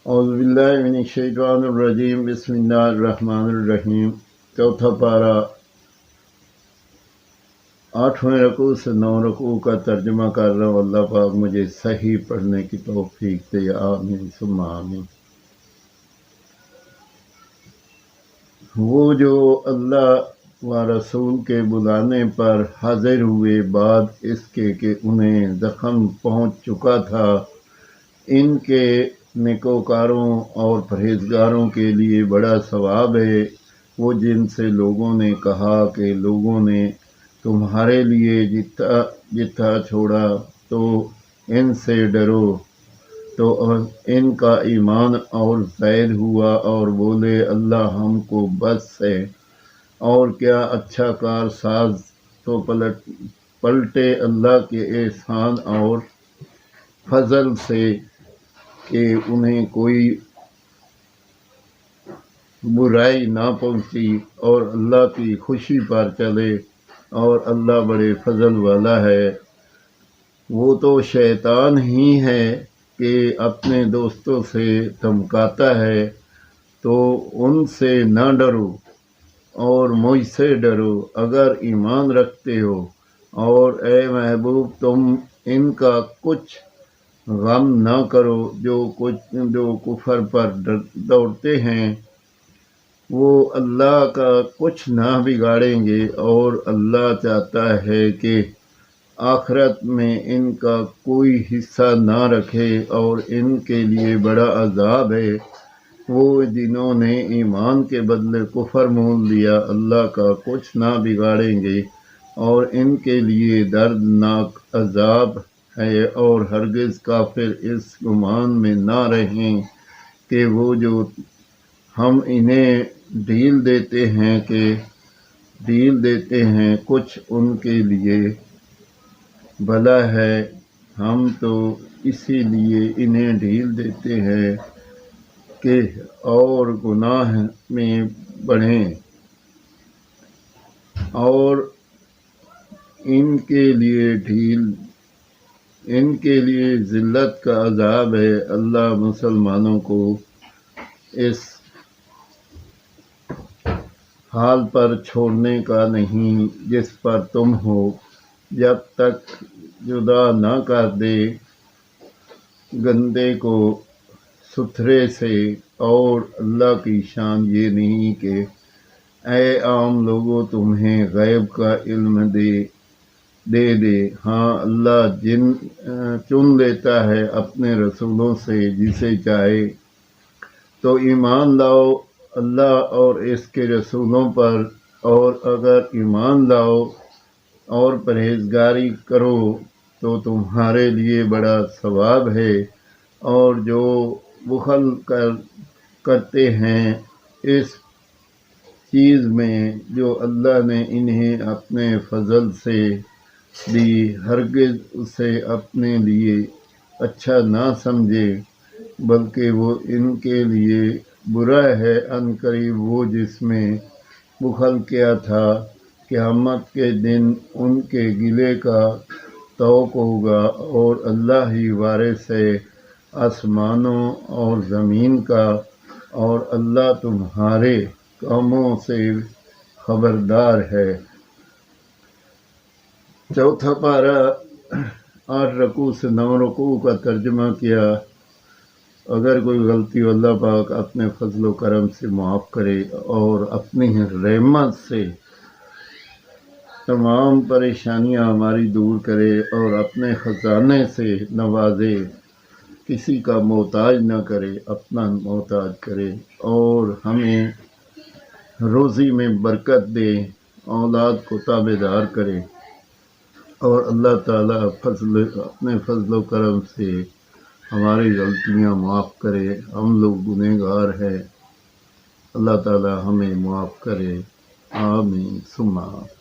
اعوذ باللہ من الشیطان الرجیم بسم اللہ الرحمن الرحیم۔ چوتھا پارہ 8ویں رکوع سے 9 رکوع کا ترجمہ کر رہا ہوں۔ اللہ پاک مجھے صحیح پڑھنے کی توفیق دے، آمین ثم آمین۔ وہ جو اللہ و رسول کے بلانے پر حاضر ہوئے بعد اس کے کہ انہیں زخم پہنچ چکا تھا، ان کے نیکوکاروں اور پرہیزگاروں کے لیے بڑا ثواب ہے۔ وہ جن سے لوگوں نے کہا کہ لوگوں نے تمہارے لیے جتھا چھوڑا تو ان سے ڈرو، تو ان کا ایمان اور زائد ہوا اور بولے اللہ ہم کو بس ہے۔ اور کیا اچھا کار ساز تو پلٹے اللہ کے احسان اور فضل سے کہ انہیں کوئی برائی نہ پہنچی، اور اللہ کی خوشی پر چلے، اور اللہ بڑے فضل والا ہے۔ وہ تو شیطان ہی ہے کہ اپنے دوستوں سے دھمکاتا ہے، تو ان سے نہ ڈرو اور مجھ سے ڈرو اگر ایمان رکھتے ہو۔ اور اے محبوب تم ان کا کچھ غم نہ کرو جو کفر پر دوڑتے ہیں، وہ اللہ کا کچھ نہ بگاڑیں گے، اور اللہ چاہتا ہے کہ آخرت میں ان کا کوئی حصہ نہ رکھے، اور ان کے لیے بڑا عذاب ہے۔ وہ جنہوں نے ایمان کے بدلے کفر مول لیا، اللہ کا کچھ نہ بگاڑیں گے، اور ان کے لیے دردناک عذاب ہے۔ اور ہرگز کافر اس گمان میں نہ رہیں کہ وہ جو ہم انہیں ڈھیل دیتے ہیں کچھ ان کے لیے بھلا ہے، ہم تو اسی لیے انہیں ڈھیل دیتے ہیں کہ اور گناہ میں بڑھیں، اور ان کے لیے ذلت کا عذاب ہے۔ اللہ مسلمانوں کو اس حال پر چھوڑنے کا نہیں جس پر تم ہو، جب تک جدا نہ کر دے گندے کو ستھرے سے۔ اور اللہ کی شان یہ نہیں کہ اے عام لوگوں تمہیں غیب کا علم دے۔ ہاں اللہ چن لیتا ہے اپنے رسولوں سے جسے چاہے۔ تو ایمان لاؤ اللہ اور اس کے رسولوں پر، اور اگر ایمان لاؤ اور پرہیزگاری کرو تو تمہارے لیے بڑا ثواب ہے۔ اور جو بخل کرتے ہیں اس چیز میں جو اللہ نے انہیں اپنے فضل سے دی، ہرگز اسے اپنے لیے اچھا نہ سمجھے، بلکہ وہ ان کے لیے برا ہے۔ عنقریب وہ جس میں بخل کیا تھا، قیامت کے دن ان کے گلے کا طوق ہوگا، اور اللہ ہی وارث ہے آسمانوں اور زمین کا، اور اللہ تمہارے کاموں سے خبردار ہے۔ چوتھا پارہ 8 رکوع سے 9 رکوع کا ترجمہ کیا۔ اگر کوئی غلطی اللہ پاک اپنے فضل و کرم سے معاف کرے اور اپنی رحمت سے تمام پریشانیاں ہماری دور کرے اور اپنے خزانے سے نوازے، کسی کا محتاج نہ کرے، اپنا محتاج کرے، اور ہمیں روزی میں برکت دے، اولاد کو تابعدار کرے، اور اللہ تعالیٰ اپنے فضل و کرم سے ہماری غلطیاں معاف کرے۔ ہم لوگ گنہگار ہیں، اللہ تعالیٰ ہمیں معاف کرے، آمین ثم آمین۔